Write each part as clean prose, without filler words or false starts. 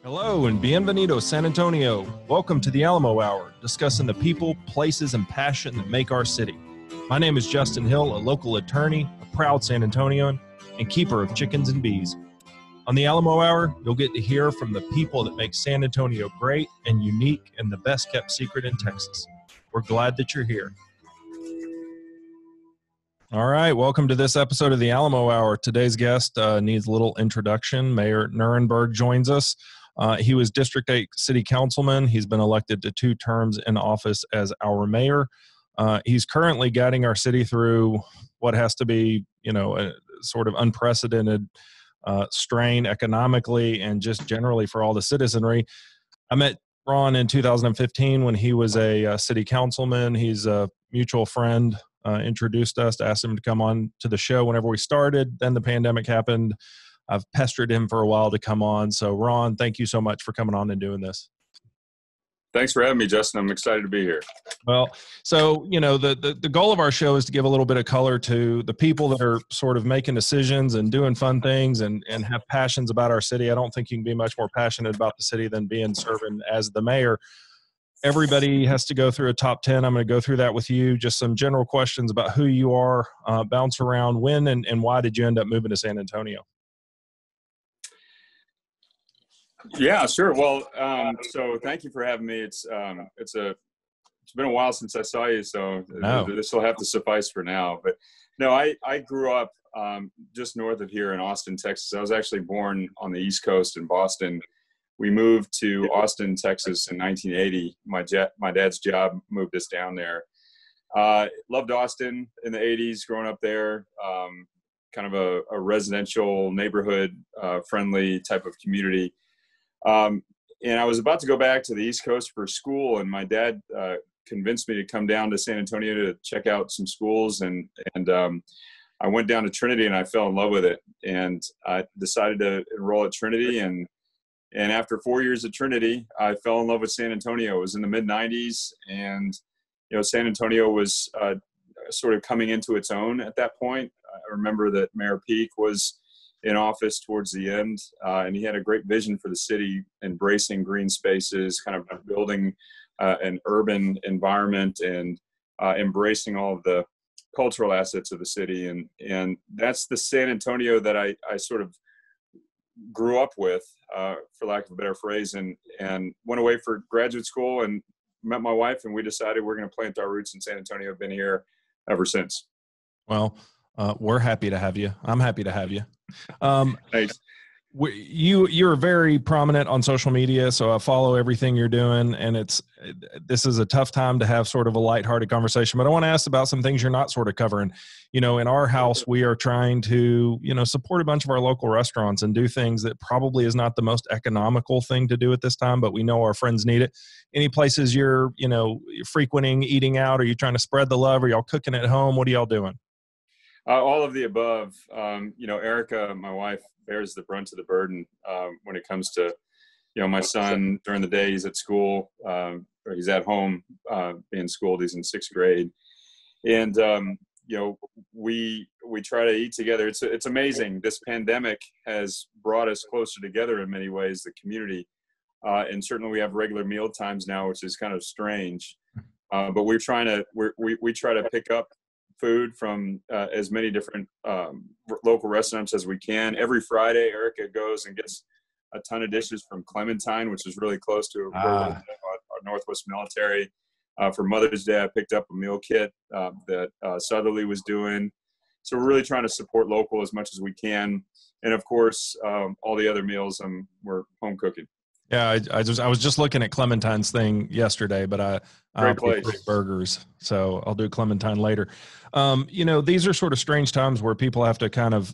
Hello and bienvenido, San Antonio. Welcome to the Alamo Hour, discussing the people, places, and passion that make our city. My name is Justin Hill, a local attorney, a proud San Antonian, and keeper of chickens and bees. On the Alamo Hour, you'll get to hear from the people that make San Antonio great and unique and the best kept secret in Texas. We're glad that you're here. All right, welcome to this episode of the Alamo Hour. Today's guest needs a little introduction. Mayor Nirenberg joins us. He was District 8 City Councilman. He's been elected to 2 terms in office as our mayor. He's currently guiding our city through what has to be, a sort of unprecedented strain economically and just generally for all the citizenry. I met Ron in 2015 when he was a city councilman. He's a mutual friend, introduced us, asked him to come on to the show whenever we started. Then the pandemic happened. I've pestered him for a while to come on. So Ron, thank you so much for coming on and doing this. Thanks for having me, Justin. I'm excited to be here. Well, so, the goal of our show is to give a little bit of color to the people that are sort of making decisions and doing fun things and have passions about our city. I don't think you can be much more passionate about the city than serving as the mayor. Everybody has to go through a top 10. I'm going to go through that with you. Just some general questions about who you are, bounce around, when and why did you end up moving to San Antonio? Yeah, sure. Well, so thank you for having me. It's been a while since I saw you, so this will have to suffice for now. But no, I grew up just north of here in Austin, Texas. I was actually born on the East Coast in Boston. We moved to Austin, Texas in 1980. My dad's job moved us down there. Loved Austin in the 80s, growing up there. Kind of a residential neighborhood, friendly type of community. And I was about to go back to the East Coast for school, and my dad convinced me to come down to San Antonio to check out some schools. And I went down to Trinity, and I fell in love with it. And I decided to enroll at Trinity. And after 4 years at Trinity, I fell in love with San Antonio. It was in the mid-'90s, and San Antonio was sort of coming into its own at that point. I remember that Mayor Peake was in office towards the end, and he had a great vision for the city, embracing green spaces, kind of building an urban environment, and embracing all of the cultural assets of the city. And that's the San Antonio that I sort of grew up with, for lack of a better phrase, and went away for graduate school and met my wife, and we decided we're going to plant our roots in San Antonio. I've been here ever since. Well, we're happy to have you. I'm happy to have you. Thanks. You're very prominent on social media, so I follow everything you're doing, and this is a tough time to have sort of a lighthearted conversation, but I want to ask about some things you're not sort of covering. In our house, we are trying to, support a bunch of our local restaurants and do things that probably is not the most economical thing to do at this time, but we know our friends need it. Any places you're frequenting, eating out? Are you trying to spread the love? Are y'all cooking at home? What are y'all doing? All of the above. Erica, my wife, bears the brunt of the burden when it comes to, my son during the day he's at school, or he's at home being schooled. He's in 6th grade, and we try to eat together. It's amazing. This pandemic has brought us closer together in many ways, the community, and certainly we have regular meal times now, which is kind of strange. But we try to pick up food from as many different local restaurants as we can. Every Friday, Erica goes and gets a ton of dishes from Clementine, which is really close to our Northwest Military. For Mother's Day, I picked up a meal kit that Southerly was doing. So we're really trying to support local as much as we can. And of course, all the other meals we're home cooking. Yeah, I was just looking at Clementine's thing yesterday, but I prefer burgers, so I'll do Clementine later. These are sort of strange times where people have to kind of.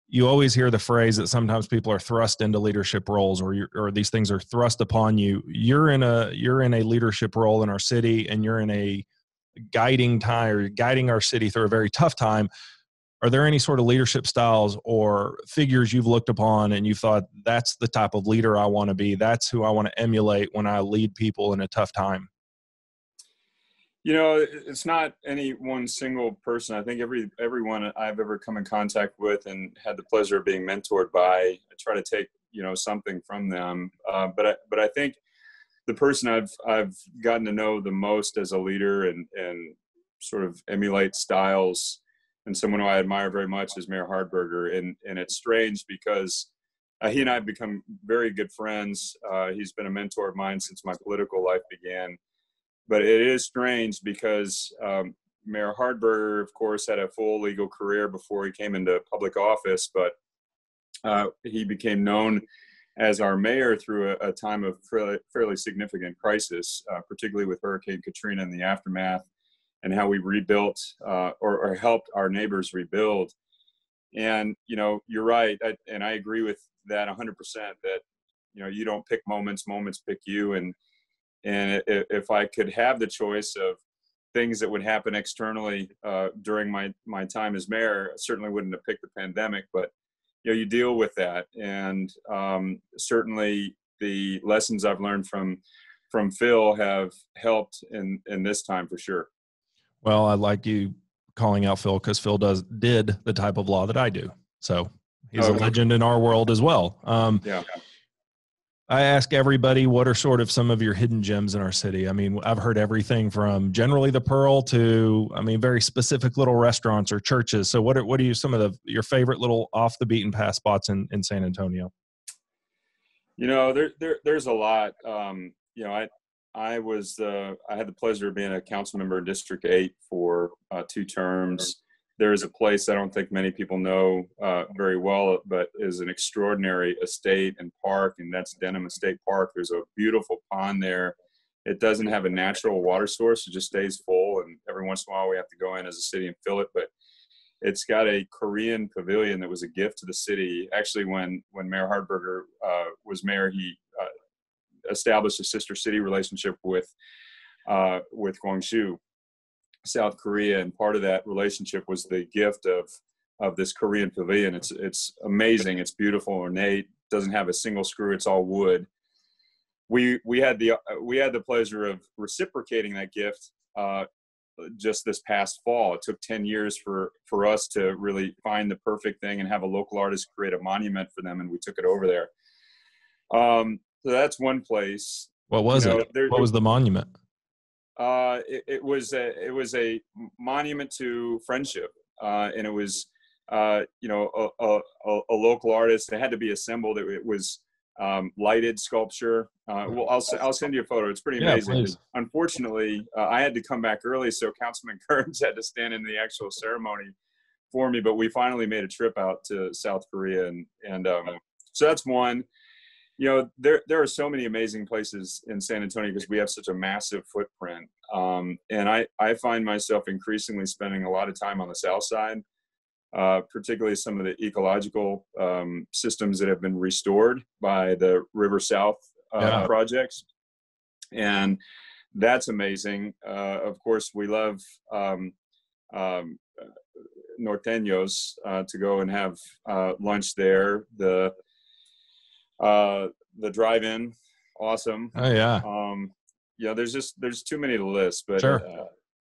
You always hear the phrase that sometimes people are thrust into leadership roles, or these things are thrust upon you. You're in a leadership role in our city, and you're in a guiding our city through a very tough time. Are there any sort of leadership styles or figures you've looked upon and you thought, that's the type of leader I want to be? That's who I want to emulate when I lead people in a tough time? It's not any one single person. I think everyone I've ever come in contact with and had the pleasure of being mentored by, I try to take, something from them. But I think the person I've gotten to know the most as a leader and sort of emulate styles, and someone who I admire very much, is Mayor Hardberger. And it's strange because he and I have become very good friends. He's been a mentor of mine since my political life began. But it is strange because Mayor Hardberger, of course, had a full legal career before he came into public office, but he became known as our mayor through a time of fairly significant crisis, particularly with Hurricane Katrina and the aftermath, and how we rebuilt or helped our neighbors rebuild. And, you're right. And I agree with that 100%, that, you don't pick moments pick you. And if I could have the choice of things that would happen externally during my time as mayor, I certainly wouldn't have picked the pandemic, but you deal with that. And certainly the lessons I've learned from Phil have helped in this time for sure. Well, I like you calling out Phil, because Phil did the type of law that I do. So he's a legend in our world as well. Yeah. I ask everybody, what are sort of some of your hidden gems in our city? I mean, I've heard everything from generally the Pearl to, very specific little restaurants or churches. So what are some of your favorite little off the beaten path spots in San Antonio? There's a lot. I had the pleasure of being a council member in District 8 for 2 terms. There is a place I don't think many people know very well, but is an extraordinary estate and park, and that's Denham Estate Park. There's a beautiful pond there. It doesn't have a natural water source. It just stays full, and every once in a while we have to go in as a city and fill it. But it's got a Korean pavilion that was a gift to the city. Actually, when Mayor Hardberger was mayor, he established a sister city relationship with Gwangju, South Korea, and part of that relationship was the gift of this Korean pavilion. It's amazing. It's beautiful, ornate. Doesn't have a single screw. It's all wood. We had the pleasure of reciprocating that gift just this past fall. It took 10 years for us to really find the perfect thing and have a local artist create a monument for them, and we took it over there. So that's one place. What was it? What was the monument? It was a monument to friendship, and it was a local artist. It had to be assembled. It was lighted sculpture. Well, I'll send you a photo. It's pretty amazing. Please. Unfortunately, I had to come back early, so Councilman Kearns had to stand in the actual ceremony for me. But we finally made a trip out to South Korea, and so that's one. There are so many amazing places in San Antonio because we have such a massive footprint. And I find myself increasingly spending a lot of time on the south side, particularly some of the ecological systems that have been restored by the River South projects. And that's amazing. Of course, we love norteños to go and have lunch there. The drive-in, awesome. Oh yeah. There's too many to list, but sure.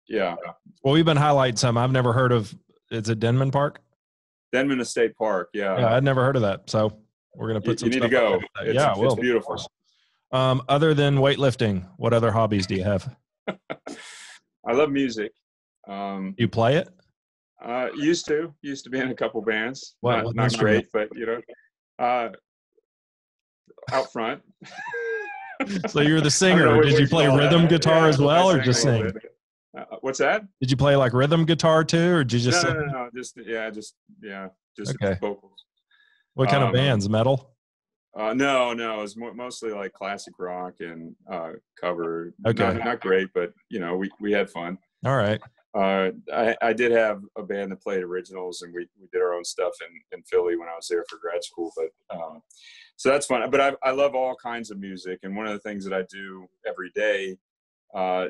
Yeah. Well, we've been highlighting some. I've never heard of. Is it Denman Park? Denman Estate Park. Yeah. Yeah, I'd never heard of that. So we're gonna put some. You need to go. It's beautiful. Other than weightlifting, what other hobbies do you have? I love music. You play it? Used to be in a couple bands. Well, not great, but out front. So you're the singer. Or did you play rhythm guitar as well, or just sing? What's that? Did you play like rhythm guitar too, or did you just? No. Just okay. Vocals. What kind of bands? Metal? No. It was mostly like classic rock and cover. Okay. Not great, but we had fun. All right. I did have a band that played originals, and we did our own stuff in Philly when I was there for grad school. But so that's fun. But I love all kinds of music, and one of the things that I do every day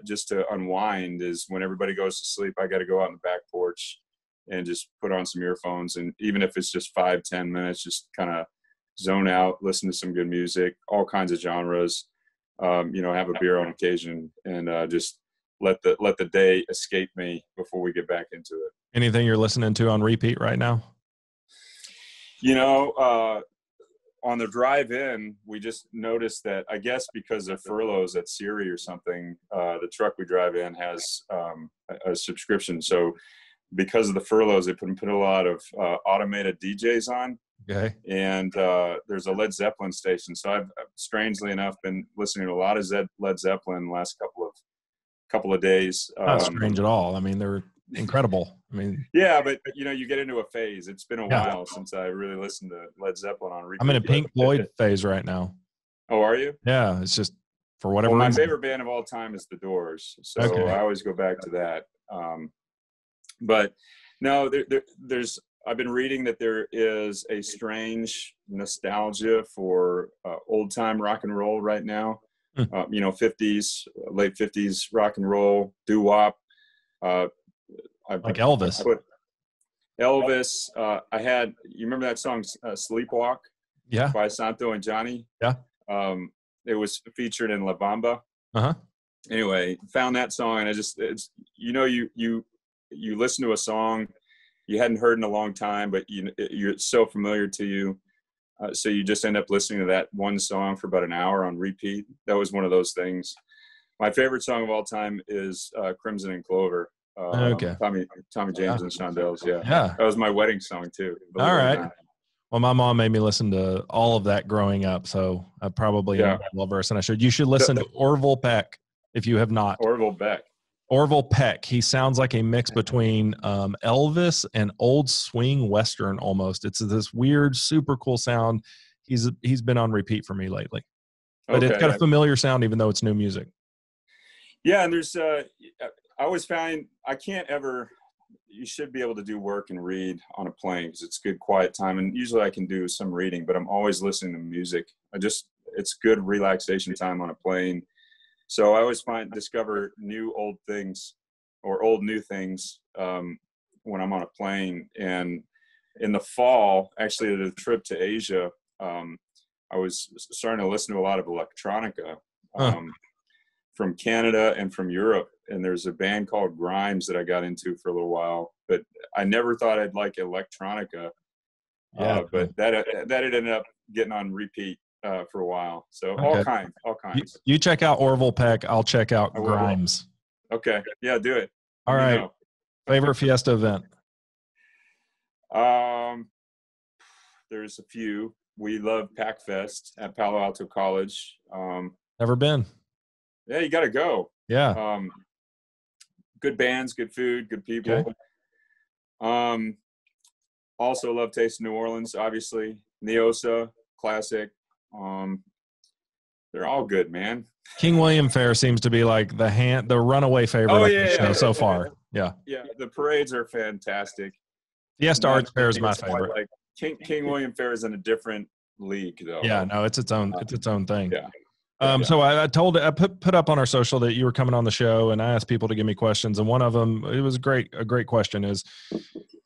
just to unwind is when everybody goes to sleep, I got to go out on the back porch and just put on some earphones, and even if it's just 5-10 minutes, just kind of zone out, listen to some good music, all kinds of genres. Have a beer on occasion, and just let the day escape me before we get back into it. Anything you're listening to on repeat right now? on the drive in, we just noticed that, I guess because of furloughs at Siri or something, the truck we drive in has a subscription. So because of the furloughs, they put a lot of automated DJs on. Okay. And there's a Led Zeppelin station. So I've strangely enough been listening to a lot of Led Zeppelin the last couple of days. Not strange at all. I mean, they're incredible. I mean, yeah, but you get into a phase. It's been a while since I really listened to Led Zeppelin on repeat. I'm in a Pink Floyd phase right now. Oh, are you? Yeah, it's just for whatever reason. My favorite band of all time is The Doors, so I always go back to that. But no, there's. I've been reading that there is a strange nostalgia for old time rock and roll right now. 50s, late 50s rock and roll, doo-wop. Like Elvis. Elvis. You remember that song Sleepwalk? Yeah. By Santo and Johnny? Yeah. It was featured in La Bamba. Uh-huh. Anyway, found that song, and you listen to a song you hadn't heard in a long time, but you're so familiar to you. So you just end up listening to that one song for about an hour on repeat. That was one of those things. My favorite song of all time is Crimson and Clover. Okay. Tommy James and Shondells. Yeah. That was my wedding song too. All right. Well, my mom made me listen to all of that growing up, so I probably am well-versed, and I should. You should listen to Orville Peck if you have not. Orville Peck. He sounds like a mix between Elvis and old swing western almost. It's this weird, super cool sound. He's been on repeat for me lately. But it's got a familiar sound even though it's new music. Yeah, and there's I always find you should be able to do work and read on a plane because it's good quiet time, and usually I can do some reading, but I'm always listening to music. It's good relaxation time on a plane. So I always discover new old things or old new things when I'm on a plane. And in the fall, actually, the trip to Asia, I was starting to listen to a lot of electronica from Canada and from Europe. And there's a band called Grimes that I got into for a little while, but I never thought I'd like electronica. But that had ended up getting on repeat for a while. So all kinds. You check out Orville Peck. I'll check out Grimes. Okay. Yeah, do it. All right. Favorite Fiesta event? There's a few. We love Pack Fest at Palo Alto College. Never been. Yeah, you got to go. Yeah. Good bands, good food, good people. Okay. Also love Taste of New Orleans, obviously. Neosa, classic. They're all good, man. King William Fair seems to be like the runaway favorite so far. Yeah. Yeah, the parades are fantastic. Fiesta Arts Fair is my favorite. Like King William Fair is in a different league, though. Yeah, no, it's its own thing. Yeah. So I put up on our social that you were coming on the show, and I asked people to give me questions, and one of them, it was a great question, is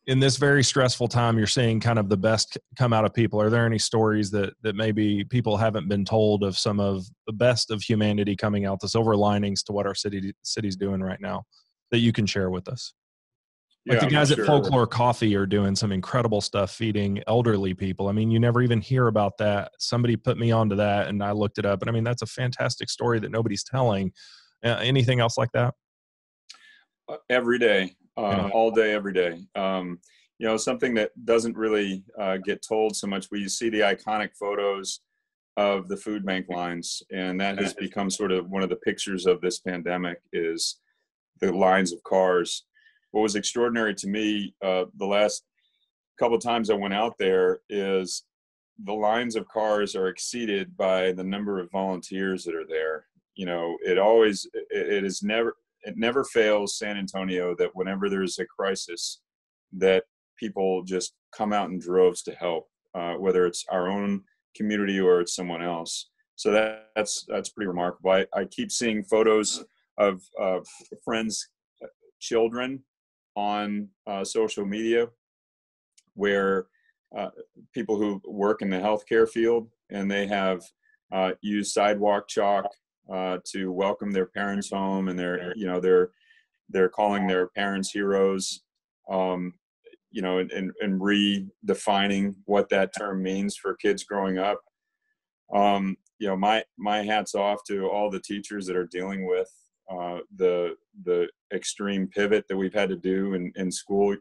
in this very stressful time, you're seeing kind of the best come out of people. Are there any stories that maybe people haven't been told of some of the best of humanity coming out, the silver linings to what our city's doing right now that you can share with us? Like the guys at Folklore Coffee are doing some incredible stuff feeding elderly people. I mean, you never even hear about that. Somebody put me onto that and I looked it up. And I mean, that's a fantastic story that nobody's telling. Anything else like that? Every day, all day, every day. Something that doesn't really get told so much. We see the iconic photos of the food bank lines, and that has become sort of one of the pictures of this pandemic is the lines of cars. What was extraordinary to me the last couple of times I went out there is the lines of cars are exceeded by the number of volunteers that are there. It never fails San Antonio that whenever there's a crisis that people just come out in droves to help, whether it's our own community or it's someone else. So that's pretty remarkable. I keep seeing photos of friends' children on social media where people who work in the healthcare field, and they have used sidewalk chalk to welcome their parents home, and they're calling their parents heroes. and redefining what that term means for kids growing up. My hat's off to all the teachers that are dealing with the extreme pivot that we've had to do in school.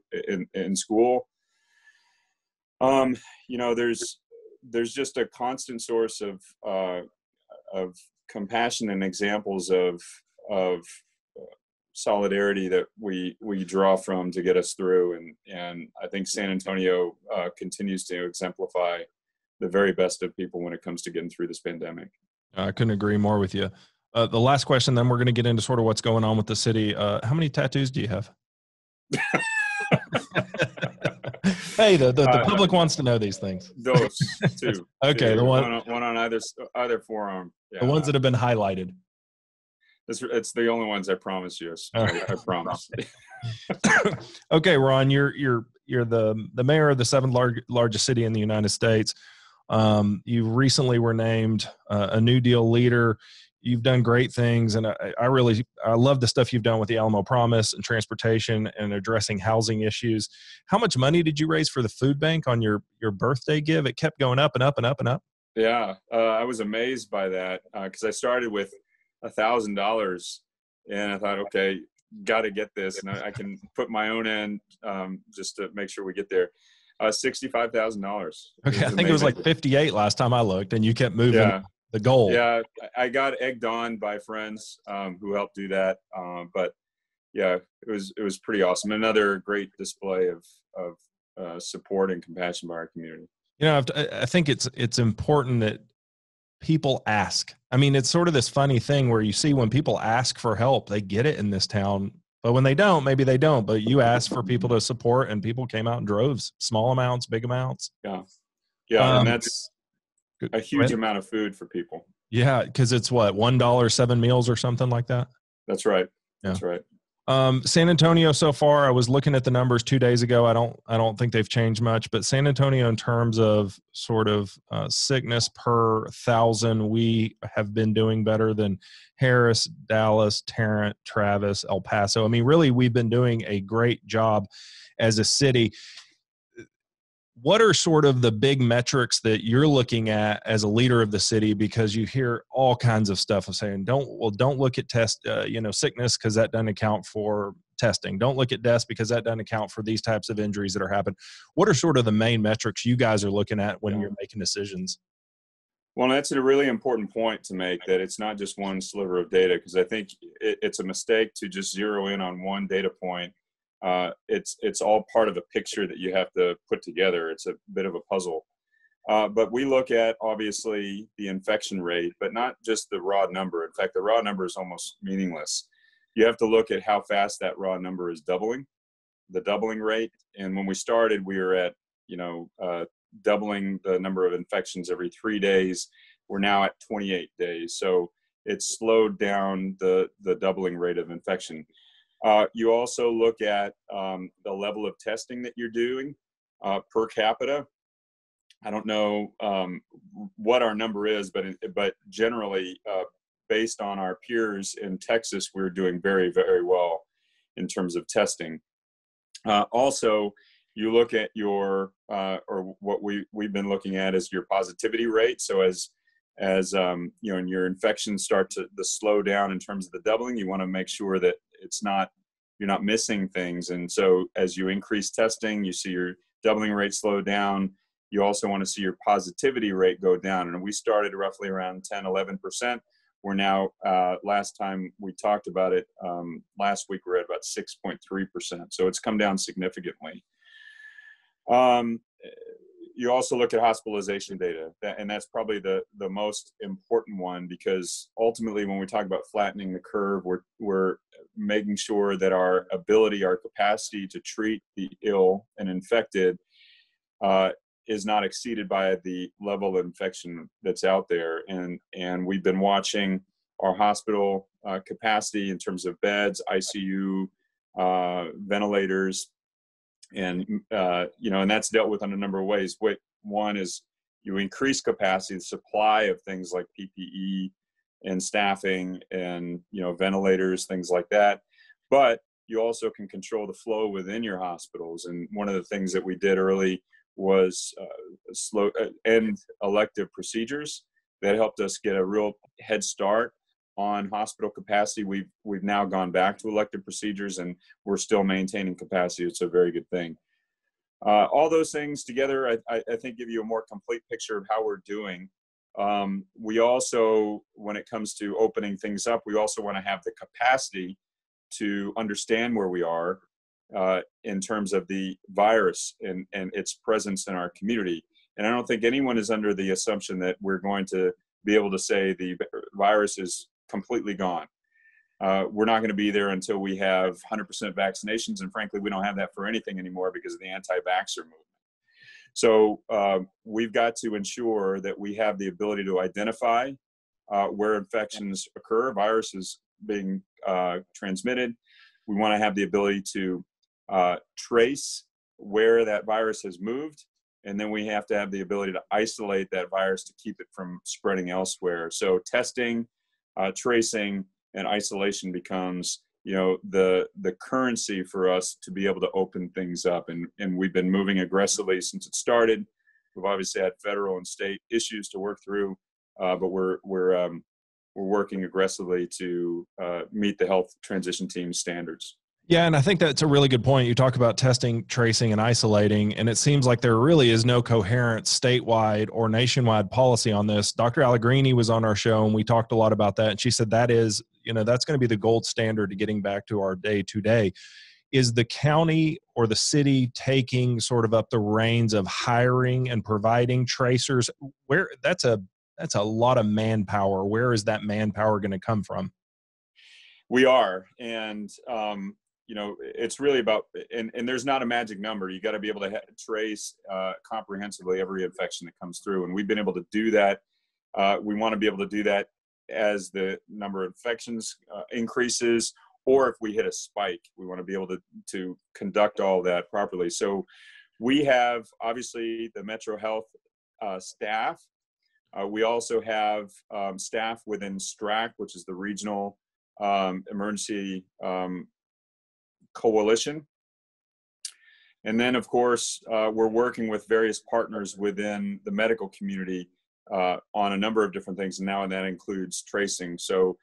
There's just a constant source of compassion and examples of solidarity that we draw from to get us through, and I think San Antonio continues to exemplify the very best of people when it comes to getting through this pandemic. I couldn't agree more with you. The last question, then we're going to get into sort of what's going on with the city. How many tattoos do you have? Hey, the public wants to know these things. Those two. Okay, the one on either forearm. Yeah. The ones that have been highlighted. It's the only ones, I promise you. I promise. Okay, Ron, you're the mayor of the seventh largest city in the United States. You recently were named a New Deal leader. You've done great things, and I love the stuff you've done with the Alamo Promise and transportation and addressing housing issues. How much money did you raise for the food bank on your birthday give? It kept going up and up and up and up. Yeah, I was amazed by that because I started with $1,000, and I thought, okay, got to get this, and I can put my own in just to make sure we get there. $65,000. Okay, I think it was like 58 last time I looked, and you kept moving the goal. Yeah, I got egged on by friends who helped do that, but yeah, it was pretty awesome. Another great display of support and compassion by our community. I think it's important that people ask. I mean, it's sort of this funny thing where you see when people ask for help, they get it in this town. But when they don't, maybe they don't. But you asked for people to support, and people came out in droves, small amounts, big amounts. Yeah. And that's a huge amount of food for people. Yeah, because it's what, $1 7 meals or something like that. That's right. That's right. San Antonio so far, I was looking at the numbers 2 days ago. I don't think they've changed much, but San Antonio, in terms of sort of sickness per 1,000, we have been doing better than Harris, Dallas, Tarrant, Travis, El Paso. I mean, really, we've been doing a great job as a city. What are sort of the big metrics that you're looking at as a leader of the city? Because you hear all kinds of stuff of saying, don't look at sickness because that doesn't account for testing. Don't look at deaths because that doesn't account for these types of injuries that are happening. What are sort of the main metrics you guys are looking at when you're making decisions? Well, that's a really important point to make, that it's not just one sliver of data, because I think it's a mistake to just zero in on one data point. It's all part of a picture that you have to put together. It's a bit of a puzzle. But we look at, obviously, the infection rate, but not just the raw number. In fact, the raw number is almost meaningless. You have to look at how fast that raw number is doubling, the doubling rate. And when we started, we were at, doubling the number of infections every 3 days. We're now at 28 days. So it's slowed down the doubling rate of infection. You also look at the level of testing that you're doing per capita. I don't know what our number is, but generally, based on our peers in Texas, we're doing very, very well in terms of testing. Also, you look at your, or what we've been looking at is your positivity rate. So as and your infections start to slow down in terms of the doubling, you want to make sure that you're not missing things. And so as you increase testing, you see your doubling rate slow down. You also want to see your positivity rate go down. And we started roughly around 10, 11%. We're now, last time we talked about it, last week we're at about 6.3%. So it's come down significantly. You also look at hospitalization data, and that's probably the most important one, because ultimately when we talk about flattening the curve, we're making sure that our ability, our capacity to treat the ill and infected is not exceeded by the level of infection that's out there. And we've been watching our hospital capacity in terms of beds, ICU, ventilators, and that's dealt with in a number of ways. One is you increase capacity, the supply of things like PPE and staffing and ventilators, things like that. But you also can control the flow within your hospitals. And one of the things that we did early was end elective procedures. That helped us get a real head start on hospital capacity. We've now gone back to elective procedures, and we're still maintaining capacity. It's a very good thing. All those things together, I think, give you a more complete picture of how we're doing. We also, when it comes to opening things up, we also want to have the capacity to understand where we are in terms of the virus and its presence in our community. And I don't think anyone is under the assumption that we're going to be able to say the virus is completely gone. We're not going to be there until we have 100% vaccinations. And frankly, we don't have that for anything anymore because of the anti-vaxxer movement. So we've got to ensure that we have the ability to identify where infections occur, viruses being transmitted. We want to have the ability to trace where that virus has moved. And then we have to have the ability to isolate that virus to keep it from spreading elsewhere. So testing, tracing, and isolation becomes, the currency for us to be able to open things up. And we've been moving aggressively since it started. We've obviously had federal and state issues to work through, but we're working aggressively to meet the health transition team standards. Yeah, and I think that's a really good point. You talk about testing, tracing, and isolating, and it seems like there really is no coherent statewide or nationwide policy on this. Dr. Allegrini was on our show, and we talked a lot about that, and she said that is, that's going to be the gold standard to getting back to our day-to-day. Is the county or the city taking sort of up the reins of hiring and providing tracers? Where that's a lot of manpower. Where is that manpower going to come from? We are, and it's really about, and there's not a magic number. You got to be able to trace comprehensively every infection that comes through. And we've been able to do that. We want to be able to do that as the number of infections increases, or if we hit a spike, we want to be able to conduct all that properly. So we have, obviously, the Metro Health staff. We also have staff within STRAC, which is the Regional Emergency Coalition. And then, of course, we're working with various partners within the medical community on a number of different things, and now that includes tracing. So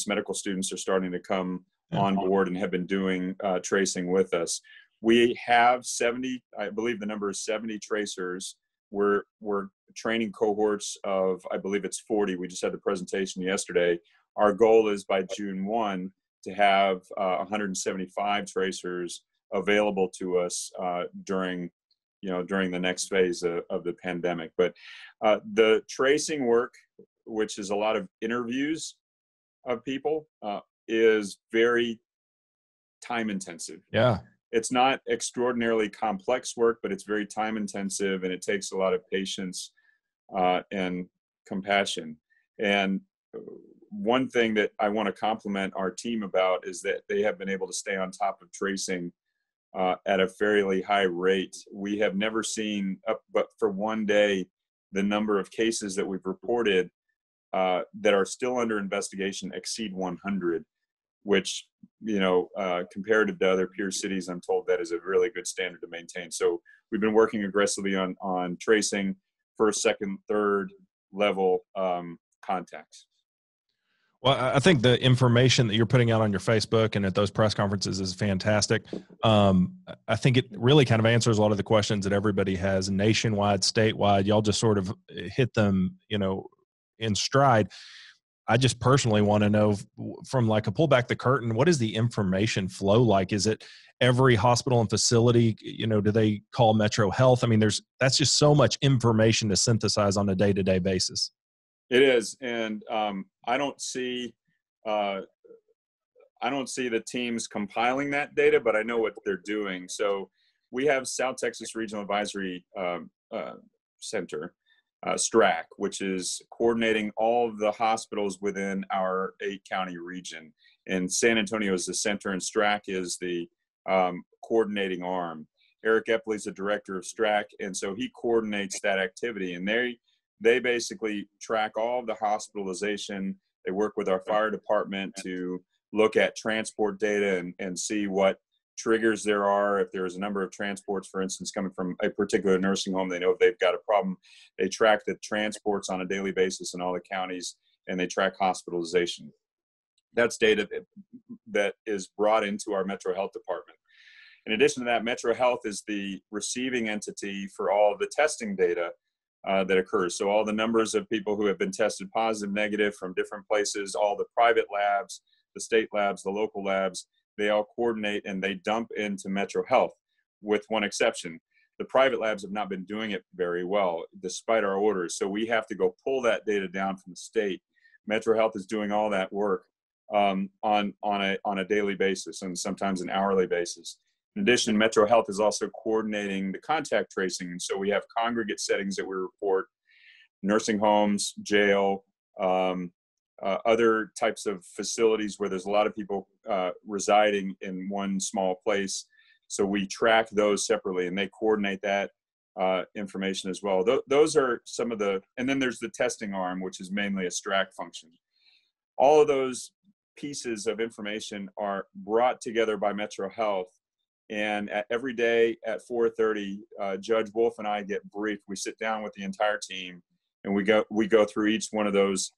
medical students are starting to come on board and have been doing tracing with us. We have 70, I believe the number is 70 tracers. We're training cohorts of, I believe it's 40. We just had the presentation yesterday. Our goal is by June 1 to have 175 tracers available to us during the next phase of the pandemic. But the tracing work, which is a lot of interviews of people, is very time intensive. Yeah. It's not extraordinarily complex work, but it's very time intensive, and it takes a lot of patience and compassion. And one thing that I want to compliment our team about is that they have been able to stay on top of tracing at a fairly high rate. We have never seen, but for one day, the number of cases that we've reported that are still under investigation exceed 100, which, comparative to other peer cities, I'm told that is a really good standard to maintain. So we've been working aggressively on tracing first, second, third level contacts. Well, I think the information that you're putting out on your Facebook and at those press conferences is fantastic. I think it really kind of answers a lot of the questions that everybody has nationwide, statewide. Y'all just sort of hit them, in stride. I just personally want to know, from like a pull back the curtain, what is the information flow like? Is it every hospital and facility, do they call Metro Health? I mean, that's just so much information to synthesize on a day-to-day basis. It is, and I don't see the teams compiling that data, but I know what they're doing. So we have South Texas Regional Advisory Center, STRAC, which is coordinating all of the hospitals within our 8-county region. And San Antonio is the center, and STRAC is the coordinating arm. Eric Epley is the director of STRAC, and so he coordinates that activity. And they basically track all of the hospitalization. They work with our fire department to look at transport data and see what triggers there are. If there's a number of transports, for instance, coming from a particular nursing home, they know if they've got a problem. They track the transports on a daily basis in all the counties, and they track hospitalization. That's data that is brought into our Metro Health Department. In addition to that, Metro Health is the receiving entity for all of the testing data that occurs. So all the numbers of people who have been tested positive, negative from different places, all the private labs, the state labs, the local labs, they all coordinate and they dump into Metro Health, with one exception. The private labs have not been doing it very well, despite our orders. So we have to go pull that data down from the state. Metro Health is doing all that work on a daily basis and sometimes an hourly basis. In addition, Metro Health is also coordinating the contact tracing. And so we have congregate settings that we report, nursing homes, jail, other types of facilities where there's a lot of people residing in one small place. So we track those separately, and they coordinate that information as well. Those are some of the, and then there's the testing arm, which is mainly a STRAC function. All of those pieces of information are brought together by Metro Health. And every day at 4:30, Judge Wolf and I get briefed. We sit down with the entire team, and we go through each one of those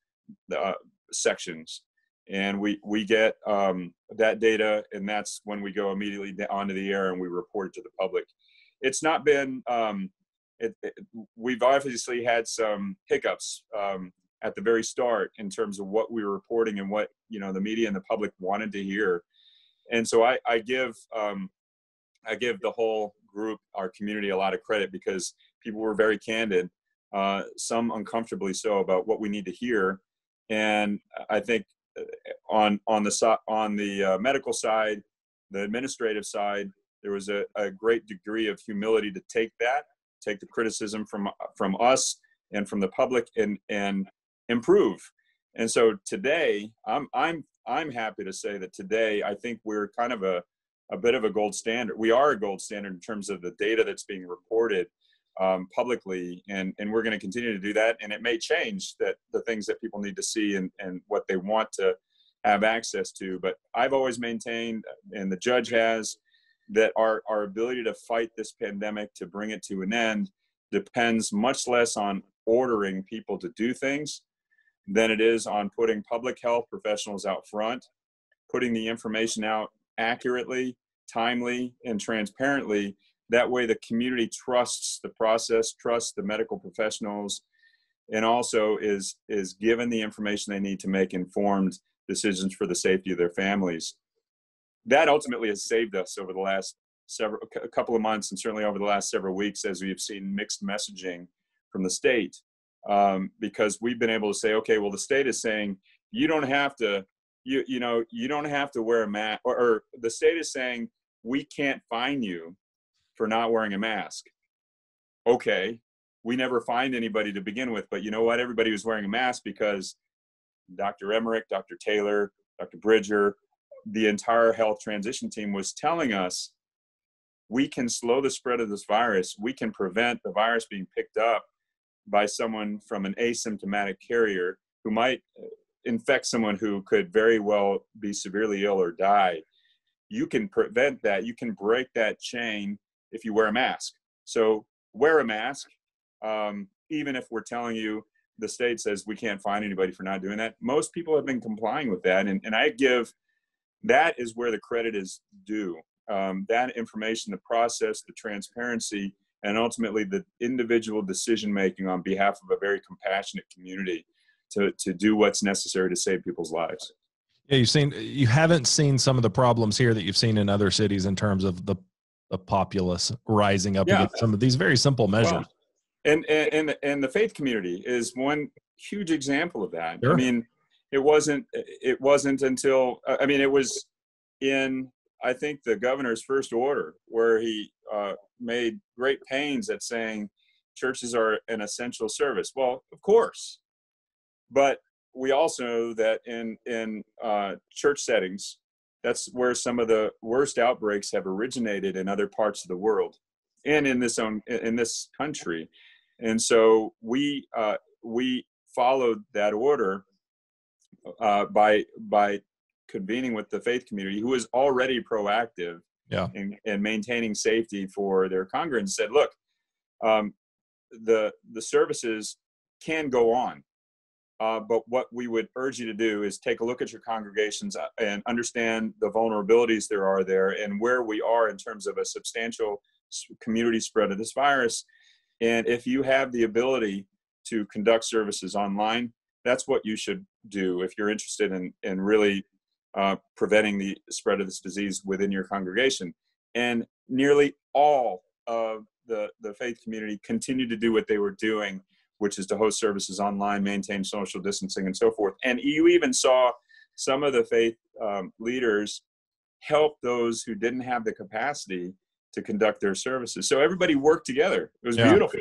sections, and we get that data, and that's when we go immediately onto the air and we report it to the public. It's not been we've obviously had some hiccups at the very start in terms of what we were reporting and what the media and the public wanted to hear. And so I give the whole group, our community, a lot of credit, because people were very candid, some uncomfortably so, about what we need to hear. And I think on the medical side, the administrative side, there was a great degree of humility to take the criticism from us and from the public and improve. And so today, I'm happy to say that today I think we're kind of a bit of a gold standard. We are a gold standard in terms of the data that's being reported publicly, and we're going to continue to do that. And it may change that the things that people need to see and what they want to have access to. But I've always maintained, and the judge has, that our ability to fight this pandemic, to bring it to an end, depends much less on ordering people to do things than it is on putting public health professionals out front, putting the information out accurately, timely, and transparently. That way the community trusts the process, trusts the medical professionals, and also is given the information they need to make informed decisions for the safety of their families. That ultimately has saved us over the last a couple of months, and certainly over the last several weeks, as we've seen mixed messaging from the state, because we've been able to say, okay, well, the state is saying you don't have to, you don't have to wear a mask, or the state is saying we can't fine you for not wearing a mask. Okay, we never fined anybody to begin with, but you know what? Everybody was wearing a mask because Dr. Emmerich, Dr. Taylor, Dr. Bridger, the entire health transition team was telling us we can slow the spread of this virus. We can prevent the virus being picked up by someone from an asymptomatic carrier who might infect someone who could very well be severely ill or die. You can prevent that. You can break that chain if you wear a mask. So wear a mask, even if we're telling you, the state says we can't fine anybody for not doing that. Most people have been complying with that. And I give, that is where the credit is due. That information, the process, the transparency, and ultimately the individual decision-making on behalf of a very compassionate community to do what's necessary to save people's lives. Yeah, you haven't seen some of the problems here that you've seen in other cities in terms of the populace rising up against some of these very simple measures. Well, and the faith community is one huge example of that. Sure. I mean, it wasn't until, it was in, I think, the governor's first order where he made great pains at saying churches are an essential service. Well, of course, but we also know that in church settings, that's where some of the worst outbreaks have originated in other parts of the world and in this country. And so we followed that order by convening with the faith community, who was already proactive in maintaining safety for their congregants, said, look, the services can go on. But what we would urge you to do is take a look at your congregations and understand the vulnerabilities there are there and where we are in terms of a substantial community spread of this virus. And if you have the ability to conduct services online, that's what you should do if you're interested in really preventing the spread of this disease within your congregation. And nearly all of the faith community continued to do what they were doing, which is to host services online, maintain social distancing, and so forth. And you even saw some of the faith leaders help those who didn't have the capacity to conduct their services. So everybody worked together. It was beautiful.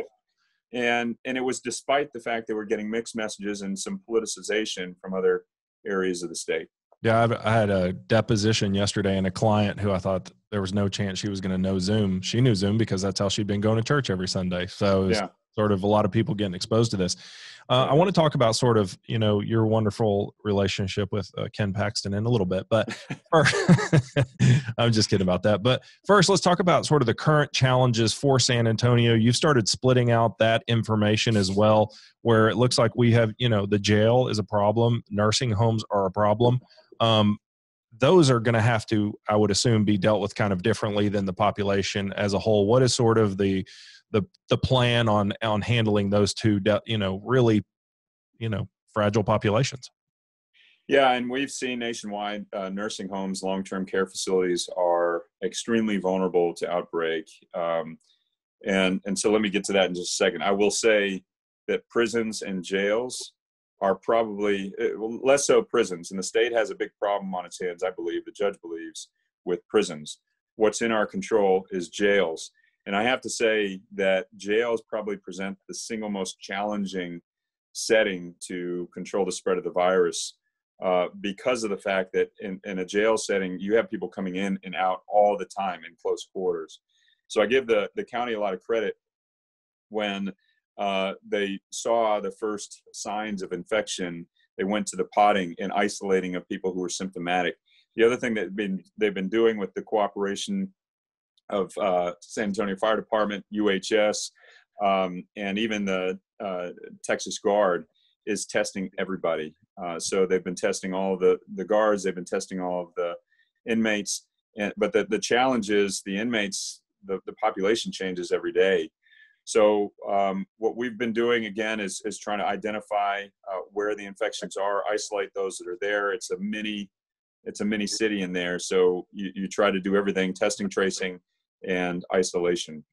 And it was despite the fact they were getting mixed messages and some politicization from other areas of the state. Yeah, I had a deposition yesterday, and a client who I thought there was no chance she was going to know Zoom. She knew Zoom because that's how she'd been going to church every Sunday. So it was sort of a lot of people getting exposed to this. I want to talk about sort of, your wonderful relationship with Ken Paxton in a little bit, but I'm just kidding about that. But first, let's talk about sort of the current challenges for San Antonio. You've started splitting out that information as well, where it looks like we have, the jail is a problem. Nursing homes are a problem. Those are going to have to, I would assume, be dealt with kind of differently than the population as a whole. What is sort of the plan on handling those two, really, fragile populations? Yeah, and we've seen nationwide nursing homes, long-term care facilities are extremely vulnerable to outbreak. And so let me get to that in just a second. I will say that prisons and jails are probably, less so prisons, and the state has a big problem on its hands, I believe, the judge believes, with prisons. What's in our control is jails. And I have to say that jails probably present the single most challenging setting to control the spread of the virus because of the fact that in a jail setting, you have people coming in and out all the time in close quarters. So I give the county a lot of credit when they saw the first signs of infection. They went to the potting and isolating of people who were symptomatic. The other thing that they've been doing with the cooperation of San Antonio Fire Department, UHS, and even the Texas Guard is testing everybody. So they've been testing all of the guards, they've been testing all of the inmates, but the challenge is the inmates, the population changes every day. So what we've been doing, again, is trying to identify where the infections are, isolate those that are there. It's a mini city in there. So you try to do everything: testing, tracing, and isolation.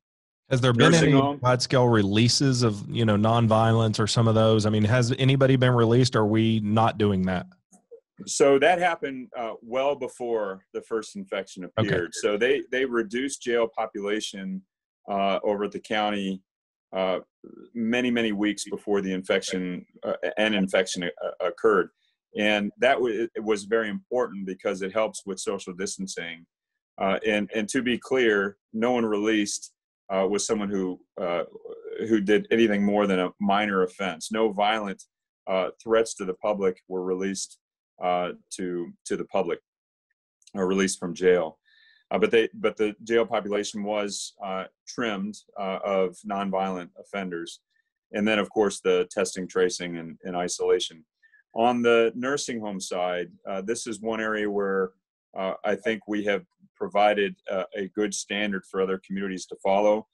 Has there been any wide-scale releases of, nonviolence or some of those? I mean, has anybody been released? Or are we not doing that? So that happened well before the first infection appeared. Okay. So they reduced jail population over at the county many weeks before the infection occurred. And that was very important because it helps with social distancing. And to be clear, no one released was someone who did anything more than a minor offense. No violent threats to the public were released to the public, or released from jail. But the jail population was trimmed of nonviolent offenders. And then, of course, the testing, tracing, and isolation. On the nursing home side, this is one area where I think we have provided a good standard for other communities to follow.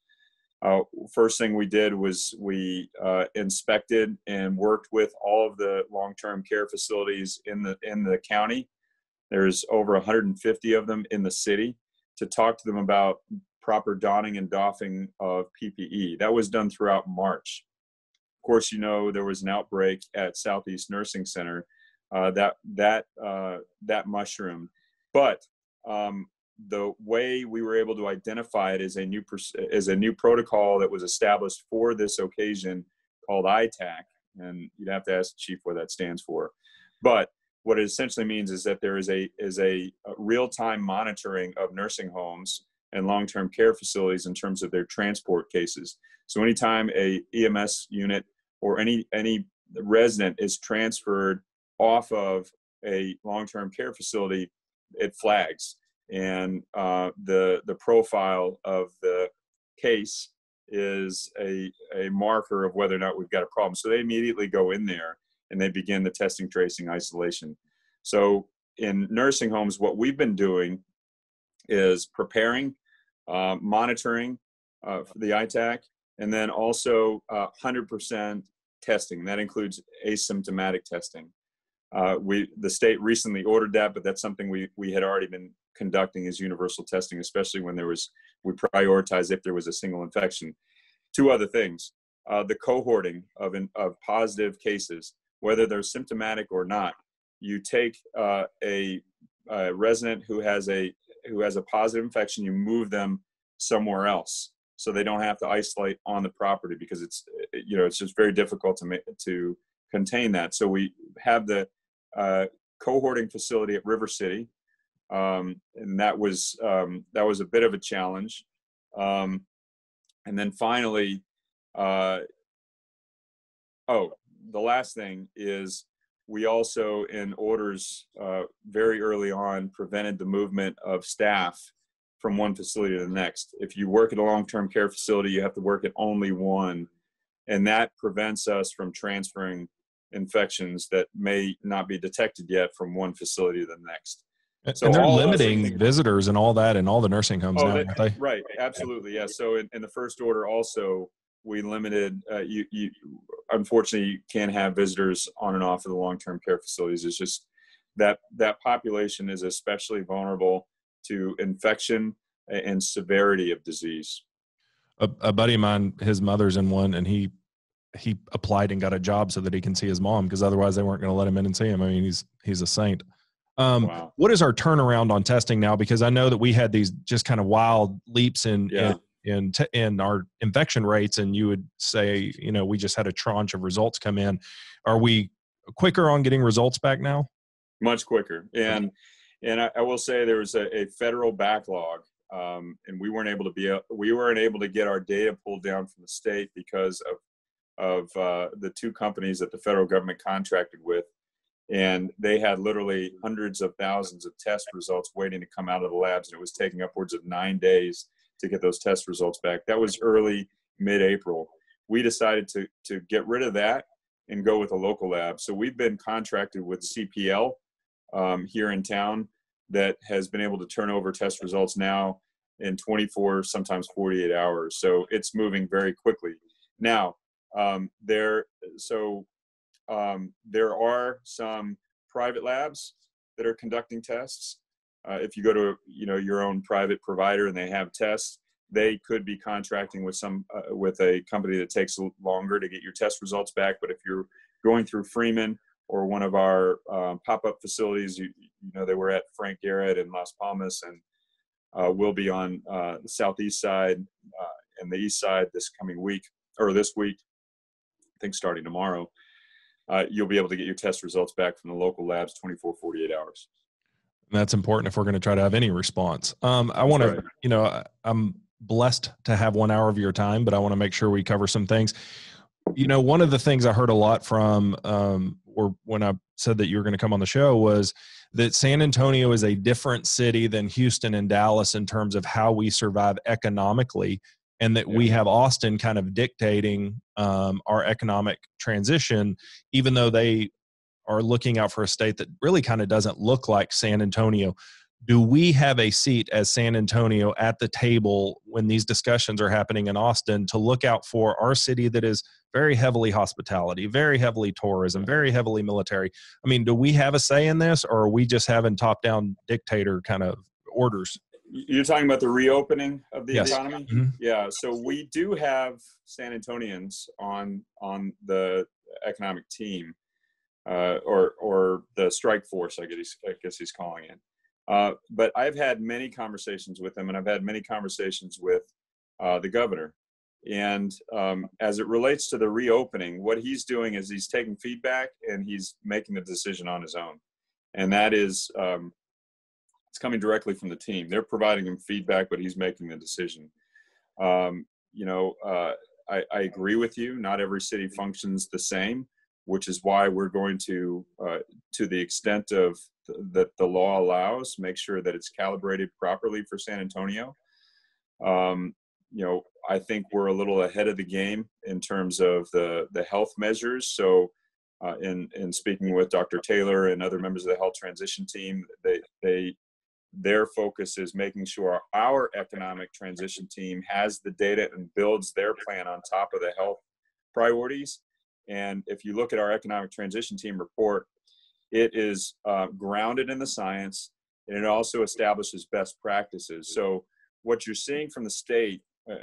First thing we did was we inspected and worked with all of the long-term care facilities in the county. There's over 150 of them in the city, to talk to them about proper donning and doffing of PPE. That was done throughout March. Of course, there was an outbreak at Southeast Nursing Center that mushroom, but the way we were able to identify it is a new protocol that was established for this occasion called ITAC, and you'd have to ask the chief what that stands for. But what it essentially means is that there is a real-time monitoring of nursing homes and long-term care facilities in terms of their transport cases. So anytime a EMS unit or any resident is transferred off of a long-term care facility, it flags, and the profile of the case is a marker of whether or not we've got a problem. So they immediately go in there and they begin the testing, tracing, isolation. So in nursing homes, what we've been doing is preparing, monitoring for the ITAC, and then also 100% testing. That includes asymptomatic testing. The state recently ordered that, but that's something we had already been conducting as universal testing, especially when we prioritized if there was a single infection. Two other things: the cohorting of positive cases, whether they're symptomatic or not. You take a resident who has a positive infection, you move them somewhere else, so they don't have to isolate on the property, because it's just very difficult to contain that. So we have the cohorting facility at River City, and that was a bit of a challenge. And then finally, the last thing is, we also, in orders very early on, prevented the movement of staff from one facility to the next. If you work at a long-term care facility, you have to work at only one, and that prevents us from transferring infections that may not be detected yet from one facility to the next. So, and they're limiting visitors and all that in all the nursing homes now, aren't they? Right, absolutely, yeah. So in the first order also, we limited, unfortunately, you can't have visitors on and off of the long-term care facilities. It's just that population is especially vulnerable to infection and severity of disease. A buddy of mine, his mother's in one, and he applied and got a job so that he can see his mom, because otherwise they weren't going to let him in and see him. I mean, he's a saint. Wow. What is our turnaround on testing now? Because I know that we had these just kind of wild leaps in our infection rates, and you would say, we just had a tranche of results come in. Are we quicker on getting results back now? Much quicker. And I will say there was a federal backlog, and we weren't able to get our data pulled down from the state because of the two companies that the federal government contracted with. And they had literally hundreds of thousands of test results waiting to come out of the labs, and it was taking upwards of 9 days to get those test results back. That was early, mid-April. We decided to get rid of that and go with a local lab. So we've been contracted with CPL here in town that has been able to turn over test results now in 24, sometimes 48 hours. So it's moving very quickly. Now, there are some private labs that are conducting tests. If you go to your own private provider and they have tests, they could be contracting with with a company that takes longer to get your test results back. But if you're going through Freeman or one of our pop-up facilities, they were at Frank Garrett in Las Palmas, and we'll be on the southeast side and the east side this week, I think starting tomorrow. You'll be able to get your test results back from the local labs 24, 48 hours. And that's important if we're going to try to have any response. I want to, I'm blessed to have 1 hour of your time, but I want to make sure we cover some things. One of the things I heard a lot from, or when I said that you were going to come on the show, was that San Antonio is a different city than Houston and Dallas in terms of how we survive economically, and that we have Austin kind of dictating our economic transition, even though they are looking out for a state that really kind of doesn't look like San Antonio. Do we have a seat as San Antonio at the table when these discussions are happening in Austin to look out for our city that is very heavily hospitality, very heavily tourism, very heavily military? I mean, do we have a say in this, or are we just having top-down dictator kind of orders? You're talking about the reopening of the economy? Mm-hmm. Yeah, so we do have San Antonians on the economic team, or the strike force, I guess he's calling it. But I've had many conversations with him, and I've had many conversations with the governor. And as it relates to the reopening, what he's doing is he's taking feedback and he's making the decision on his own. And that is, it's coming directly from the team. They're providing him feedback, but he's making the decision. I agree with you. Not every city functions the same. which is why we're going to the extent of that the law allows, make sure that it's calibrated properly for San Antonio. I think we're a little ahead of the game in terms of the health measures. So in speaking with Dr. Taylor and other members of the health transition team, their focus is making sure our economic transition team has the data and builds their plan on top of the health priorities. And if you look at our economic transition team report, it is grounded in the science, and it also establishes best practices. So what you're seeing from the state,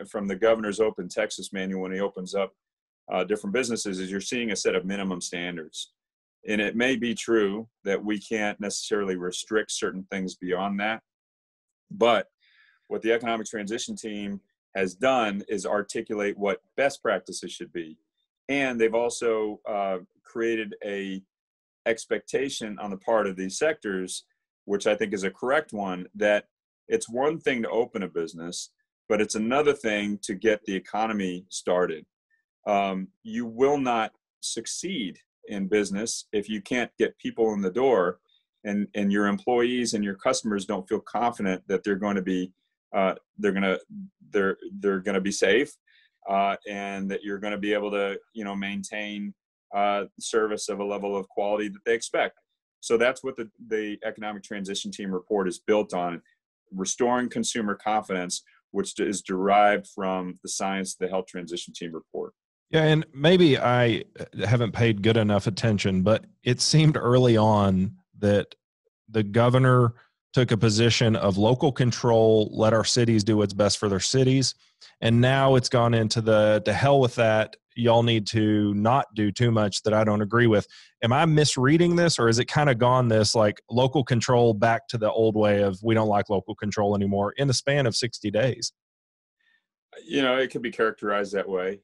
from the governor's Open Texas manual when he opens up different businesses, is you're seeing a set of minimum standards. And it may be true that we can't necessarily restrict certain things beyond that. But what the economic transition team has done is articulate what best practices should be. And they've also created a expectation on the part of these sectors, which I think is a correct one, that it's one thing to open a business, but it's another thing to get the economy started. You will not succeed in business if you can't get people in the door, and your employees and your customers don't feel confident that they're going to be they're going to be safe, and that you're going to be able to maintain service of a level of quality that they expect. So that's what the economic transition team report is built on: restoring consumer confidence, which is derived from the science of the health transition team report. Yeah, and maybe I haven't paid good enough attention, but it seemed early on that the governor took a position of local control, let our cities do what's best for their cities. And now it's gone into the hell with that. Y'all need to not do too much that I don't agree with. Am I misreading this, or is it kind of gone this like local control back to the old way of we don't like local control anymore in the span of 60 days? It could be characterized that way.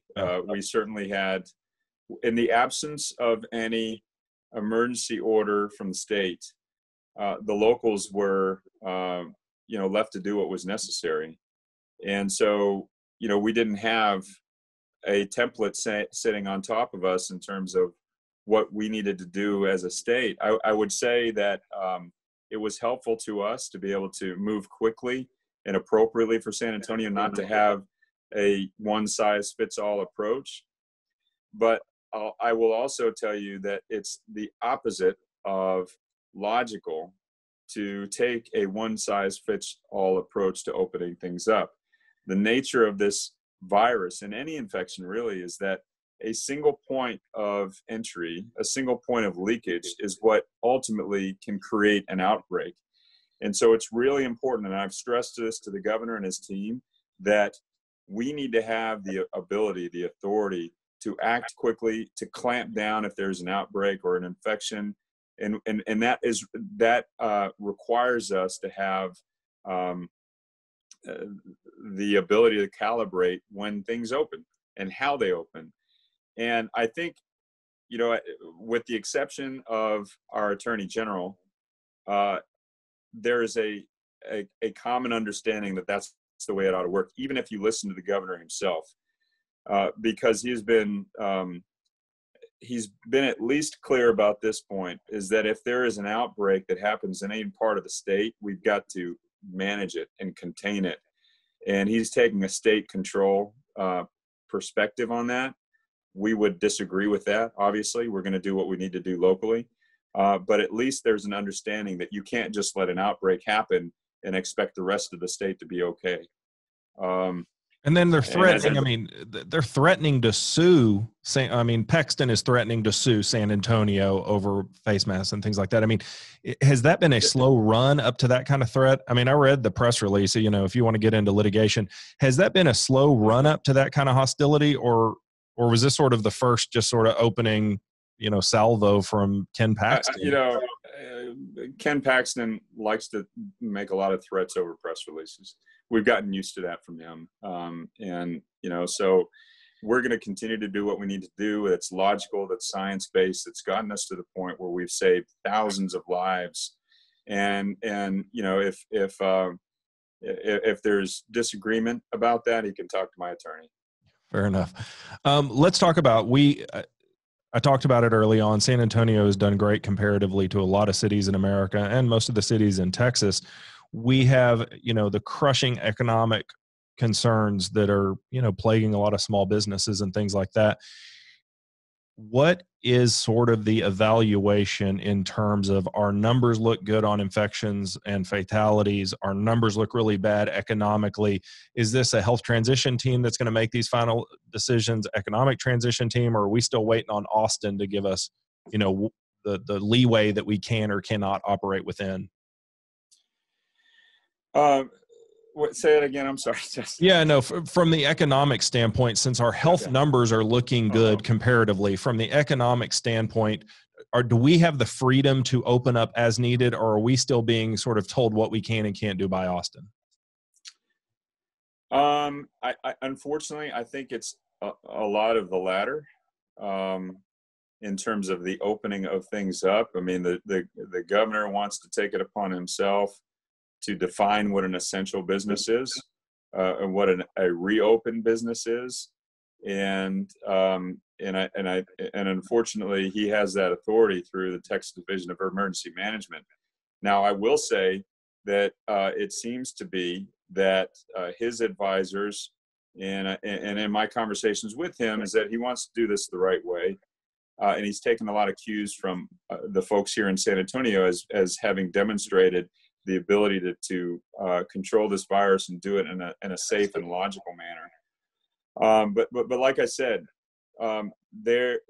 We certainly had, in the absence of any emergency order from the state, the locals were, left to do what was necessary. And so, we didn't have a template sitting on top of us in terms of what we needed to do as a state. I would say that it was helpful to us to be able to move quickly and appropriately for San Antonio, not to have a one-size-fits-all approach. But I will also tell you that it's the opposite of logical to take a one-size-fits-all approach to opening things up. The nature of this virus, and any infection really, is that a single point of entry, a single point of leakage, is what ultimately can create an outbreak. And so it's really important, and I've stressed this to the governor and his team, that we need to have the ability, the authority to act quickly, to clamp down if there's an outbreak or an infection. And that requires us to have the ability to calibrate when things open and how they open. And I think, with the exception of our Attorney General, there is a common understanding that that's the way it ought to work, even if you listen to the governor himself, because he's been at least clear about this point, is that if there is an outbreak that happens in any part of the state, we've got to manage it and contain it. And he's taking a state control perspective on that. We would disagree with that. Obviously, we're going to do what we need to do locally. But at least there's an understanding that you can't just let an outbreak happen and expect the rest of the state to be okay. And then they're threatening, they're threatening to sue. Paxton is threatening to sue San Antonio over face masks and things like that. Has that been a slow run up to that kind of threat? I read the press release, if you want to get into litigation, has that been a slow run up to that kind of hostility, or was this sort of the first just sort of opening, salvo from Ken Paxton? Ken Paxton likes to make a lot of threats over press releases. We've gotten used to that from him. So we're going to continue to do what we need to do. It's logical, that's science-based. It's gotten us to the point where we've saved thousands of lives. And if there's disagreement about that, he can talk to my attorney. Fair enough. Let's talk about, I talked about it early on. San Antonio has done great comparatively to a lot of cities in America and most of the cities in Texas. We have, the crushing economic concerns that are, plaguing a lot of small businesses and things like that. What is sort of the evaluation in terms of our numbers look good on infections and fatalities? Our numbers look really bad economically. Is this a health transition team that's going to make these final decisions, economic transition team, or are we still waiting on Austin to give us, the leeway that we can or cannot operate within? Say it again. I'm sorry. Yeah, no, from the economic standpoint, since our health numbers are looking good comparatively, from the economic standpoint, do we have the freedom to open up as needed, or are we still being sort of told what we can and can't do by Austin? I unfortunately, I think it's a lot of the latter, in terms of the opening of things up. I mean, the governor wants to take it upon himself to define what an essential business is, and what a reopened business is, and unfortunately, he has that authority through the Texas Division of Emergency Management. Now, I will say that it seems to be that his advisors and in my conversations with him is that he wants to do this the right way, and he's taken a lot of cues from the folks here in San Antonio as having demonstrated the ability to control this virus and do it in a safe and logical manner. But like I said, the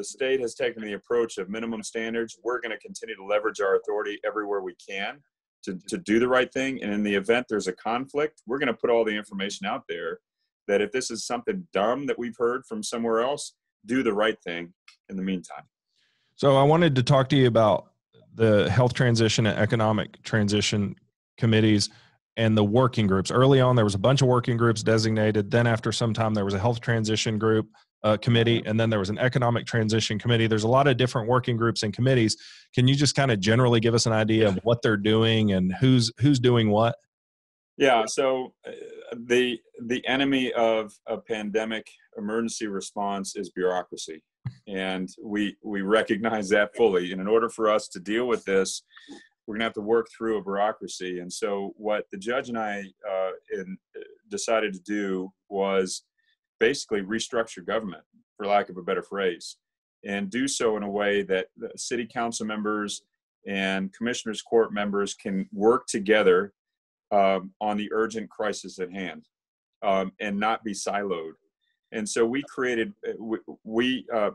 state has taken the approach of minimum standards. We're going to continue to leverage our authority everywhere we can to do the right thing. And in the event there's a conflict, we're going to put all the information out there that if this is something dumb that we've heard from somewhere else, do the right thing in the meantime. So I wanted to talk to you about the health transition and economic transition committees and the working groups. Early on, there was a bunch of working groups designated. Then after some time, there was a health transition group committee, and then there was an economic transition committee. There's a lot of different working groups and committees. Can you just kind of generally give us an idea of what they're doing and who's doing what? Yeah, so the enemy of a pandemic emergency response is bureaucracy. And we recognize that fully. And in order for us to deal with this, we're going to have to work through a bureaucracy. And so what the judge and I decided to do was basically restructure government, for lack of a better phrase, and do so in a way that the city council members and commissioners court members can work together on the urgent crisis at hand, and not be siloed. And so we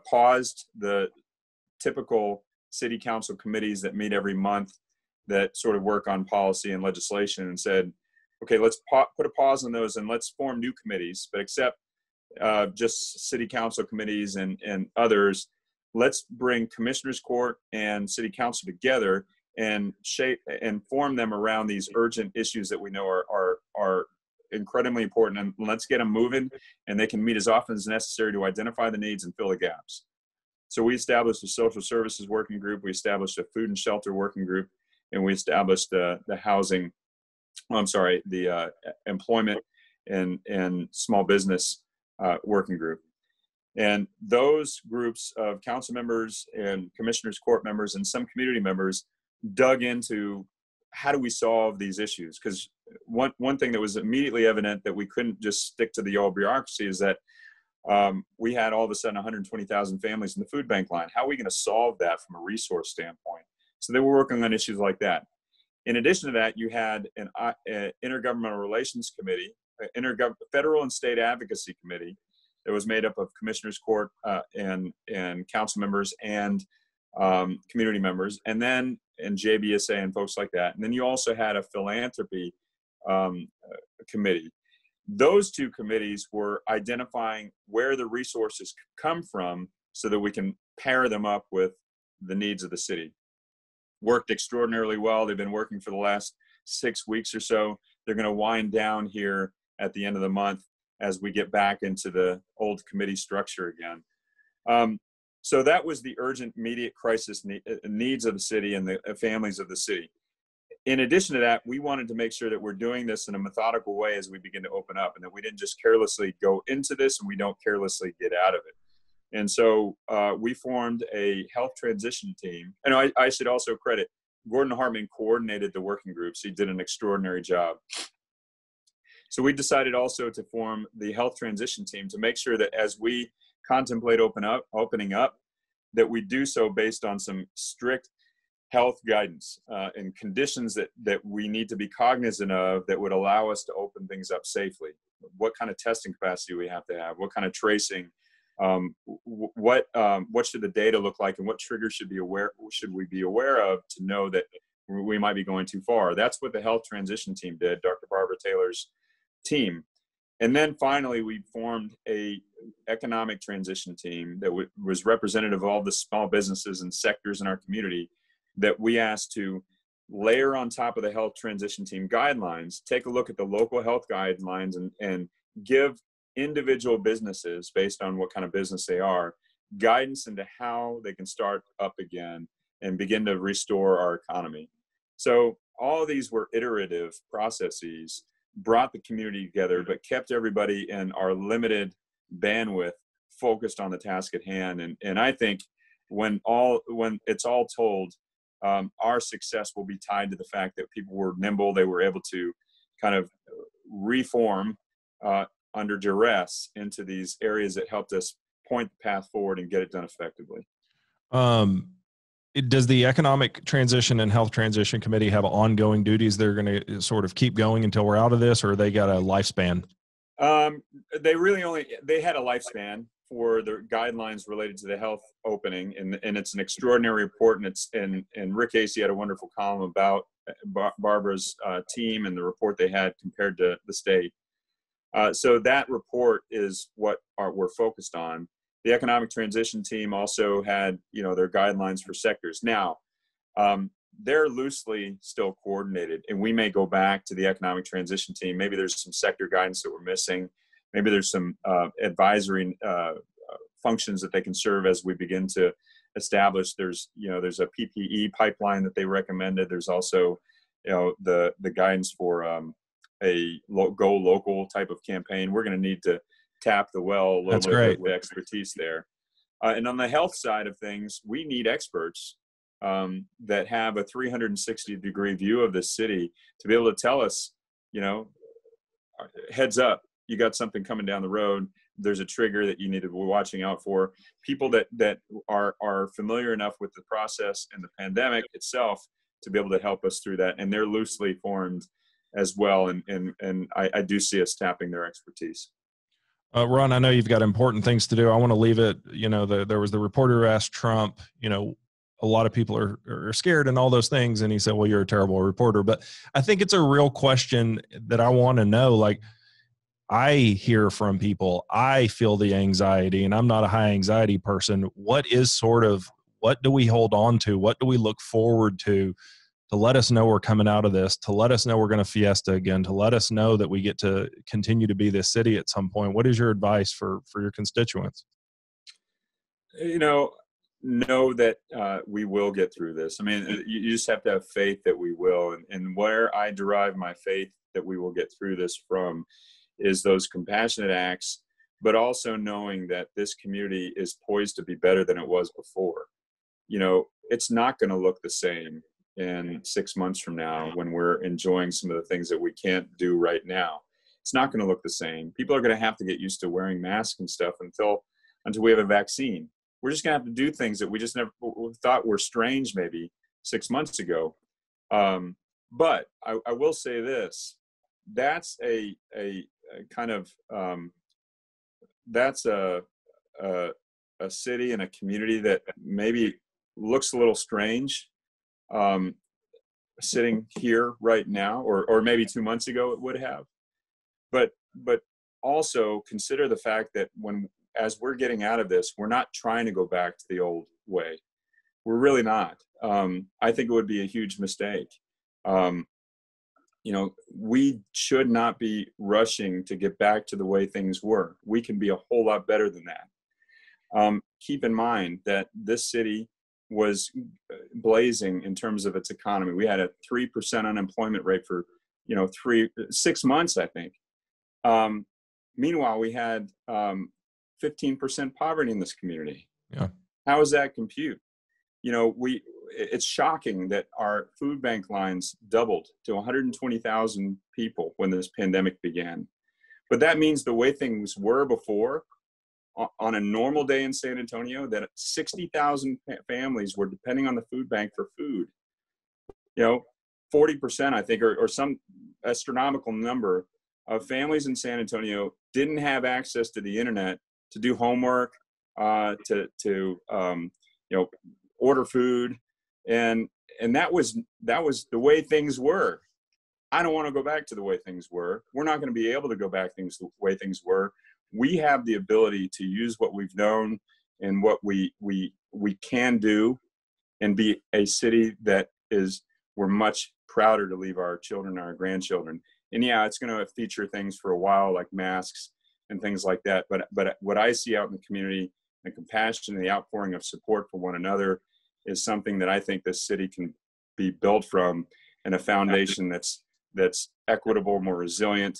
paused the typical city council committees that meet every month that sort of work on policy and legislation, and said, okay, let's put a pause on those and let's form new committees, but except just city council committees and others, let's bring commissioners court and city council together and shape and form them around these urgent issues that we know are incredibly important, and let's get them moving, and they can meet as often as necessary to identify the needs and fill the gaps. So we established a social services working group, we established a food and shelter working group, and we established the employment and small business working group. And those groups of council members and commissioners court members and some community members dug into how do we solve these issues? Because one thing that was immediately evident that we couldn't just stick to the old bureaucracy is that we had all of a sudden 120,000 families in the food bank line. How are we going to solve that from a resource standpoint? So they were working on issues like that. In addition to that, you had an intergovernmental relations committee, federal and state advocacy committee that was made up of commissioners court and council members and community members, and JBSA and folks like that. And then you also had a philanthropy committee. Those two committees were identifying where the resources come from so that we can pair them up with the needs of the city. Worked extraordinarily well. They've been working for the last 6 weeks or so. They're going to wind down here at the end of the month as we get back into the old committee structure again. So that was the urgent, immediate crisis needs of the city and the families of the city. In addition to that, we wanted to make sure that we're doing this in a methodical way as we begin to open up, and that we didn't just carelessly go into this and we don't carelessly get out of it. And so we formed a health transition team. And I should also credit Gordon Hartman coordinated the working groups. He did an extraordinary job. So we decided also to form the health transition team to make sure that as we contemplate opening up, that we do so based on some strict health guidance and conditions that we need to be cognizant of that would allow us to open things up safely. What kind of testing capacity we have to have, what kind of tracing, what should the data look like, and what triggers should we be aware of to know that we might be going too far. That's what the health transition team did, Dr. Barbara Taylor's team. And then finally, we formed a economic transition team that was representative of all the small businesses and sectors in our community that we asked to layer on top of the health transition team guidelines, take a look at the local health guidelines and give individual businesses, based on what kind of business they are, guidance into how they can start up again and begin to restore our economy. So all of these were iterative processes, brought the community together, but kept everybody in our limited bandwidth focused on the task at hand. And I think when it's all told, our success will be tied to the fact that people were nimble. They were able to kind of reform under duress into these areas that helped us point the path forward and get it done effectively. Does the Economic Transition and Health Transition Committee have ongoing duties they're going to sort of keep going until we're out of this, or they got a lifespan? They had a lifespan for the guidelines related to the health opening, and it's an extraordinary report, and Rick Casey had a wonderful column about Barbara's team and the report they had compared to the state. So that report is what we're focused on. The economic transition team also had, their guidelines for sectors. Now, they're loosely still coordinated, and we may go back to the economic transition team. Maybe there's some sector guidance that we're missing. Maybe there's some advisory functions that they can serve as we begin to establish. There's a PPE pipeline that they recommended. There's also, the guidance for a go local type of campaign. We're going to need to tap the well a little bit with expertise there. And on the health side of things, we need experts that have a 360-degree view of the city to be able to tell us, heads up, you got something coming down the road. There's a trigger that you need to be watching out for. People that are familiar enough with the process and the pandemic itself to be able to help us through that. And they're loosely formed as well. And I do see us tapping their expertise. Ron, I know you've got important things to do. I want to leave it, there was the reporter who asked Trump, a lot of people are scared and all those things. And he said, well, you're a terrible reporter. But I think it's a real question that I want to know. Like, I hear from people, I feel the anxiety, and I'm not a high anxiety person. What do we hold on to? What do we look forward to let us know we're coming out of this, to let us know we're going to fiesta again, to let us know that we get to continue to be this city at some point? What is your advice for your constituents? Know that we will get through this. I mean, you just have to have faith that we will. And where I derive my faith that we will get through this from is those compassionate acts, but also knowing that this community is poised to be better than it was before. It's not going to look the same in 6 months from now when we're enjoying some of the things that we can't do right now. It's not going to look the same. People are going to have to get used to wearing masks and stuff until we have a vaccine. We're just going to have to do things that we just never thought were strange maybe 6 months ago. But I will say this, that's a kind of, that's a city and a community that maybe looks a little strange sitting here right now, or maybe 2 months ago it would have. But also consider the fact that as we're getting out of this, we're not trying to go back to the old way. We're really not. I think it would be a huge mistake. We should not be rushing to get back to the way things were. We can be a whole lot better than that. Keep in mind that this city was blazing in terms of its economy. We had a 3% unemployment rate for 6 months, I think. Meanwhile, we had 15% poverty in this community. Yeah. How does that compute? You know, it's shocking that our food bank lines doubled to 120,000 people when this pandemic began. But that means the way things were before, on a normal day in San Antonio, that 60,000 families were depending on the food bank for food. You know, 40%, I think, or some astronomical number of families in San Antonio didn't have access to the internet to do homework, to order food, and that was the way things were. I don't want to go back to the way things were. We're not going to be able to go back the way things were. We have the ability to use what we've known and what we can do, and be a city that we're much prouder to leave our children and our grandchildren. And yeah, it's going to feature things for a while like masks and things like that. But what I see out in the community, the compassion and the outpouring of support for one another, is something that I think this city can be built from, and a foundation that's equitable, more resilient,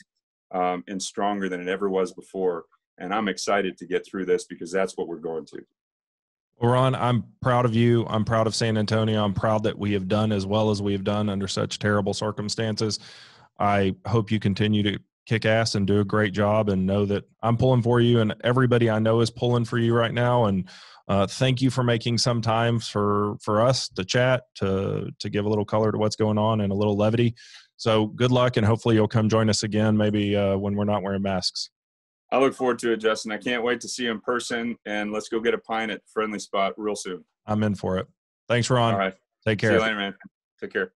and stronger than it ever was before. And I'm excited to get through this, because that's what we're going to. Well, Ron, I'm proud of you. I'm proud of San Antonio. I'm proud that we have done as well as we have done under such terrible circumstances. I hope you continue to kick ass and do a great job, and know that I'm pulling for you, and everybody I know is pulling for you right now. And thank you for making some time for us to chat, to give a little color to what's going on and a little levity. So good luck, and hopefully you'll come join us again, maybe when we're not wearing masks. I look forward to it, Justin. I can't wait to see you in person, and let's go get a pint at Friendly Spot real soon. I'm in for it. Thanks, Ron. All right. Take care. See you later, man. Take care.